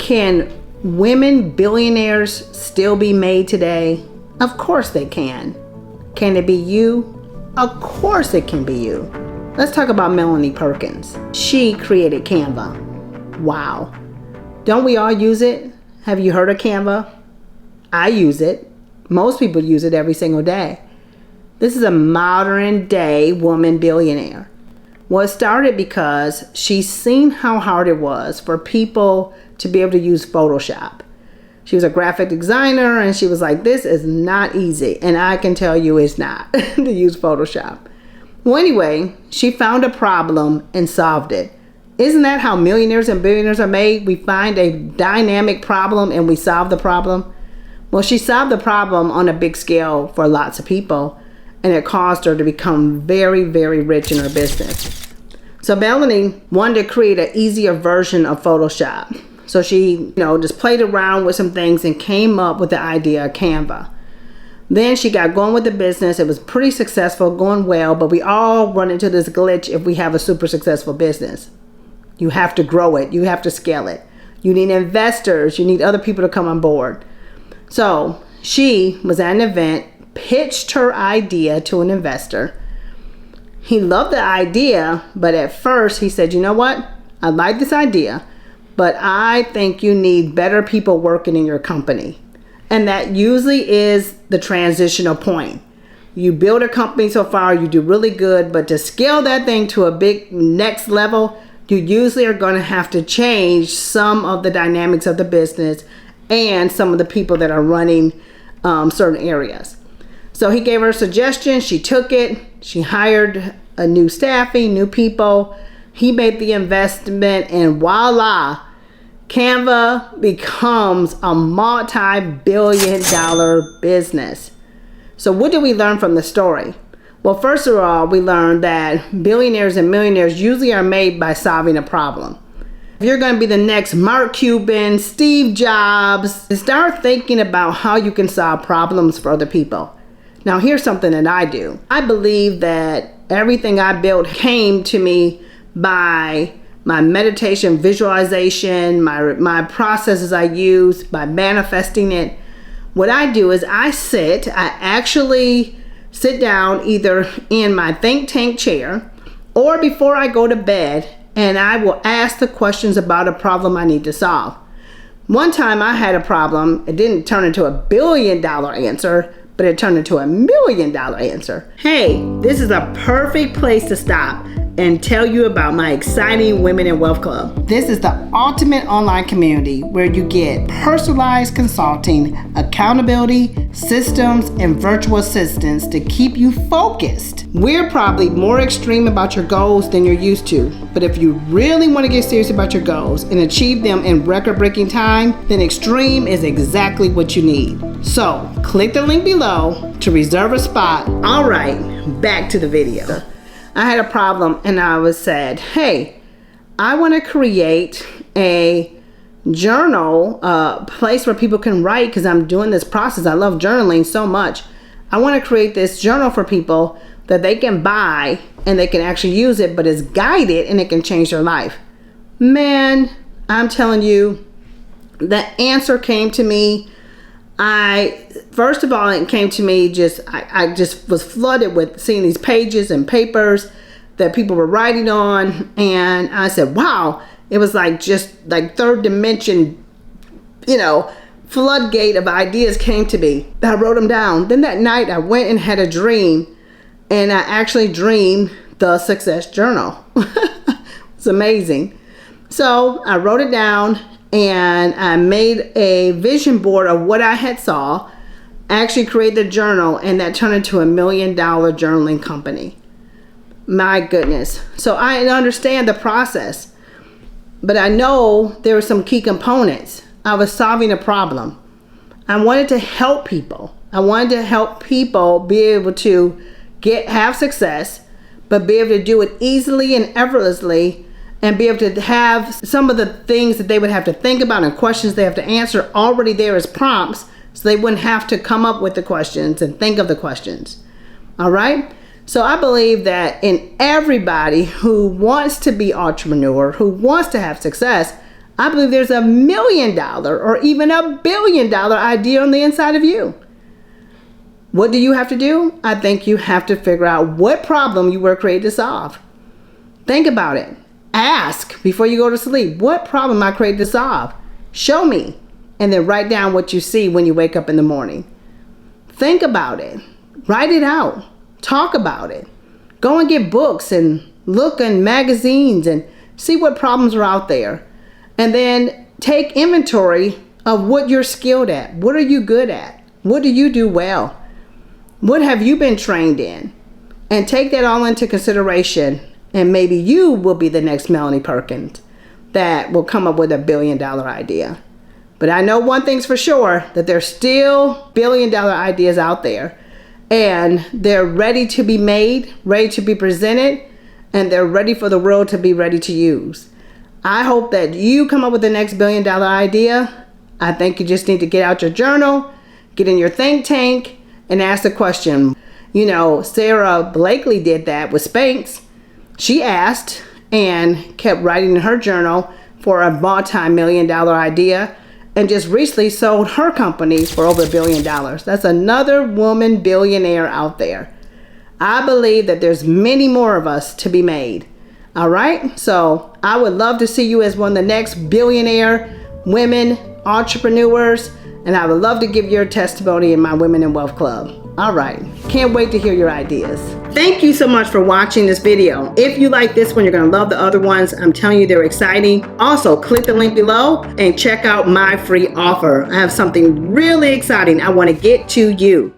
Can women billionaires still be made today? Of course they can. Can it be you? Of course it can be you. Let's talk about Melanie Perkins. She created Canva. Wow. Don't we all use it? Have you heard of Canva? I use it. Most people use it every single day. This is a modern day woman billionaire. Well, it started because she's seen how hard it was for people to be able to use Photoshop. She was a graphic designer and she was like, this is not easy. And I can tell you it's not to use Photoshop. Well, anyway, she found a problem and solved it. Isn't that how millionaires and billionaires are made? We find a dynamic problem and we solve the problem. Well, she solved the problem on a big scale for lots of people, and it caused her to become very, very rich in her business. So Melanie wanted to create an easier version of Photoshop. So she, just played around with some things and came up with the idea of Canva. Then she got going with the business. It was pretty successful, going well, but we all run into this glitch if we have a super successful business. You have to grow it. You have to scale it. You need investors. You need other people to come on board. So she was at an event, pitched her idea to an investor. He loved the idea, but at first he said, you know what? I like this idea, but I think you need better people working in your company. And that usually is the transitional point. You build a company so far, you do really good, but to scale that thing to a big next level, you usually are going to have to change some of the dynamics of the business and some of the people that are running certain areas. So he gave her a suggestion. She took it. She hired a new staffing, new people. He made the investment, and voila, Canva becomes a multi-billion-dollar business. So what did we learn from the story? Well, first of all, we learned that billionaires and millionaires usually are made by solving a problem. If you're going to be the next Mark Cuban, Steve Jobs, start thinking about how you can solve problems for other people. Now, here's something that I do. I believe that everything I built came to me by my meditation, visualization, my processes I use, by manifesting it. What I do is I actually sit down either in my think tank chair or before I go to bed, and I will ask the questions about a problem I need to solve. One time I had a problem. It didn't turn into a $1 billion answer, but it turned into a $1 million answer. Hey, this is a perfect place to stop and tell you about my exciting Women in Wealth Club. This is the ultimate online community where you get personalized consulting, accountability, systems, and virtual assistants to keep you focused. We're probably more extreme about your goals than you're used to, but if you really want to get serious about your goals and achieve them in record-breaking time, then extreme is exactly what you need. So, click the link below to reserve a spot. All right, back to the video. I had a problem and I was said, hey, I want to create a journal, place where people can write, because I'm doing this process. I love journaling so much. I want to create this journal for people that they can buy and they can actually use it, but it's guided and it can change their life. Man, I'm telling you, the answer came to me. First of all, it came to me I just was flooded with seeing these pages and papers that people were writing on. And I said, wow, it was just third dimension, floodgate of ideas came to me. I wrote them down. Then that night I went and had a dream, and I actually dreamed the Success Journal. It's amazing. So I wrote it down and I made a vision board of what I had saw, actually created a journal, and that turned into $1 million journaling company. My goodness. So I understand the process, but I know there were some key components. I was solving a problem. I wanted to help people. I wanted to help people be able to have success, but be able to do it easily and effortlessly, and be able to have some of the things that they would have to think about and questions they have to answer already there as prompts, so they wouldn't have to come up with the questions and think of the questions. All right? So I believe that in everybody who wants to be entrepreneur, who wants to have success, I believe there's $1 million or even $1 billion idea on the inside of you. What do you have to do? I think you have to figure out what problem you were created to solve. Think about it. Ask before you go to sleep, what problem am I created to solve? Show me. And then write down what you see when you wake up in the morning. Think about it. Write it out. Talk about it. Go and get books and look in magazines and see what problems are out there. And then take inventory of what you're skilled at. What are you good at? What do you do well? What have you been trained in? And take that all into consideration. And maybe you will be the next Melanie Perkins that will come up with $1 billion idea. But I know one thing's for sure, that there's still $1 billion ideas out there. And they're ready to be made, ready to be presented, and they're ready for the world to be ready to use. I hope that you come up with the next $1 billion idea. I think you just need to get out your journal, get in your think tank, and ask the question. You know, Sarah Blakely did that with Spanx. She asked and kept writing in her journal for a multi-million-dollar idea, and just recently sold her company for over $1 billion. That's another woman billionaire out there. I believe that there's many more of us to be made. All right? So I would love to see you as one of the next billionaire women entrepreneurs, and I would love to give your testimony in my Women in Wealth Club. All right. Can't wait to hear your ideas. Thank you so much for watching this video. If you like this one, you're going to love the other ones. I'm telling you, they're exciting. Also, click the link below and check out my free offer. I have something really exciting I want to get to you.